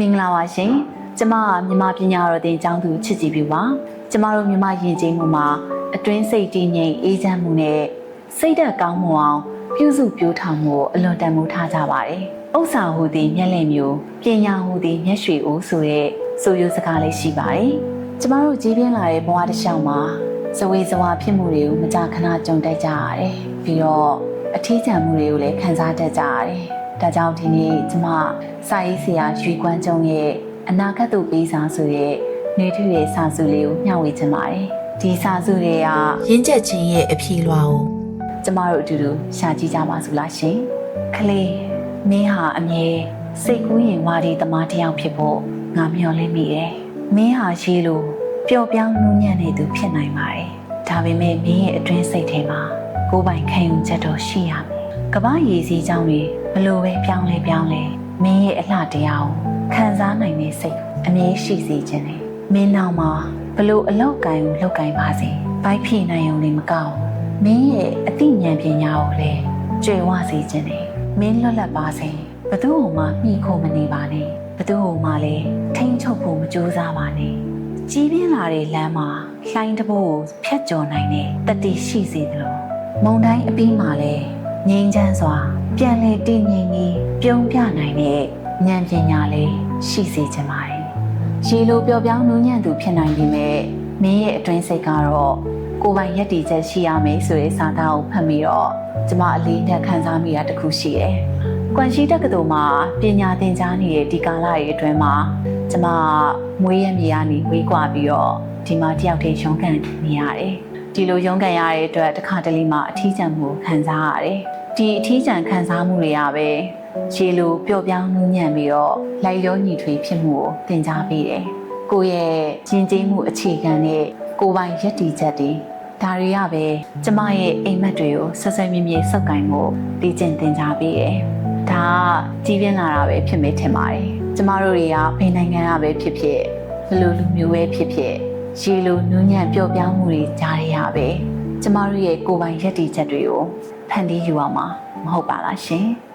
မင်္ဂလာပါရှင်ကျမကမြန်မာပညာတော်သင်ကျောင်းသူချစ်ကြည်ပြပါကျမတို့မြန်မာယဉ်ကျေးမှုမှာအတွင်းစိတ်တည်ငြိမ်အေးချမ်းမှုနဲ့စိတ်ဓာတ်ကောင်းမှုအောင်ပြုစုပျိုးထောင်မှုအလွန်တန်ဖိုးထားကြပါတယ်ဥစ္စာဟူသည်မျက်လင့်မျိုးပညာဟူသည်မျက်ရွှေအိုးဆိုတဲ့ဆိုရိုးစကားလေးရှိပါတယ်ကျမတို့ကြီးပြင်းလာတဲ့ဘဝတစ်လျှောက်မှာဇဝေဇဝါဖြစ်မှုတွေကိုမကြာခဏကြုံတက်ကြရတယ်ပြီးတော့အထီးကျန်မှုတွေကိုလည်းခံစားတတ်ကြရတယ်ဒါကြောင့်ဒီနေ့ကျမစာရေးဆရာရွှေကွမ်းကျုံရဲ့အနာဂတ်သို့ပေးစာဆိုတဲ့နေထူရဲ့စာစုလေးကိုမျှဝေချင်ပါတယ်ဒီစာစုတွေကရင်းချက်ချင်းရဲ့အဖြေလွှာကိုကျမတို့အတူတူရှာကြည့်ကြပါစို့လားရှင်ကလေးမင်းဟာအမြဲစိတ်ကူးရင်ဝါဒီသမားတစ်ယောက်ဖြစ်ဖို့ငါမျှော်လင့်မိတယ်မင်းဟာရှိလို့ပျော်ပြောင်းနူးညံ့နေသူဖြစ်နိုင်ပါတယ်ဒါပေမဲ့မင်းရဲ့အတွင်းစိတ်ထဲမှာကိုယ်ပိုင်ခံယူချက်တော်ရှိရမယ်ကမ္ဘာရည်စည်းကြောင်းတွေဘလို့ပဲပြောင်းလဲမင်းရဲ့အလှတရားကိုခံစားနိုင်တဲ့စိတ်အမြဲရှိစေခြင်းနဲ့မင်းနောက်မှာဘလို့အလောက်ကိုင်းကိုလောက်ကိုင်းပါစေဘိုက်ဖြည့်နိုင်ုံနဲ့မကောက်မင်းရဲ့အသိဉာဏ်ပညာကိုလည်းကျွေဝစေခြင်းနဲ့မင်းလွတ်လပ်ပါစေဘသူ့ဟိုမှမိခိုးမနေပါနဲ့ဘသူ့ဟိုမှလည်းထိမ့်ချုပ်ဖို့မကြိုးစားပါနဲ့ကြီးပြင်းလာတဲ့လမ်းမှာလှိုင်းတဘို့ကိုဖျက်ကျော်နိုင်တဲ့တတိရှိစေသလိုမုန်တိုင်းအပြီးမှာလည်းငြိမ်းချမ်းစွာပြန်လည်တည်ငြိမ်ပြီးပြုံးပြနိုင်တဲ့ဉာဏ်ပညာလေးရှိစေချင်ပါတယ်။ရေလိုပျော်ပြောင်းနူးညံ့သူဖြစ်နိုင်ပြီမဲ့မင်းရဲ့အတွင်းစိတ်ကတော့ကိုယ်ပိုင်ရည်တည်ချက်ရှိရမယ်ဆိုတဲ့စာသားကိုဖတ်ပြီးတော့ကျမအလေးနဲ့ခံစားမိတာတစ်ခုရှိတယ်။ကွမ်ရှိတက္ကသိုလ်မှာပညာသင်ကြားနေတဲ့ဒီကာလရဲ့အတွင်းမှာကျမမွေးရမြေကနေဝေးကွာပြီးတော့ဒီမှာတယောက်တည်းရုန်းကန်နေရတယ်။ဒီလိုရုန်းကန်ရတဲ့အတွက်တစ်ခါတလေမှအထီးကျန်မှုခံစားရတယ်။ဒီအထီးကျန်ခံစားမှုတွေကပဲရေလိုပျော်ပြောင်းနူးညံ့ပြီးတော့လိုက်လျောညီထွေဖြစ်မှုကိုသင်ကြားပေးတယ်။ကိုယ့်ရဲ့ယဉ်ကျေးမှုအခြေခံနဲ့ကိုယ်ပိုင်ရည်တည်ချက်တွေဒါတွေကပဲကျမရဲ့အိမ်မက်တွေကိုဆွဆွမြဲမြဲစောက်ကင်ဖို့တည်ကျင်သင်ကြားပေးတယ်။ဒါကကြီးပြင်းလာတာပဲဖြစ်မယ်ထင်ပါတယ်။ကျမတို့တွေကဘယ်နိုင်ငံကပဲဖြစ်ဖြစ်ဘယ်လိုလူမျိုးပဲဖြစ်ဖြစ်ရေလိုနူးညံ့ပျော်ပြောင်းမှုတွေကြားရရပဲကျမတို့ရဲ့ကိုယ်ပိုင်ရည်တည်ချက်တွေကိုဖန်တီးယူအောင်မှာမဟုတ်ပါလားရှင်။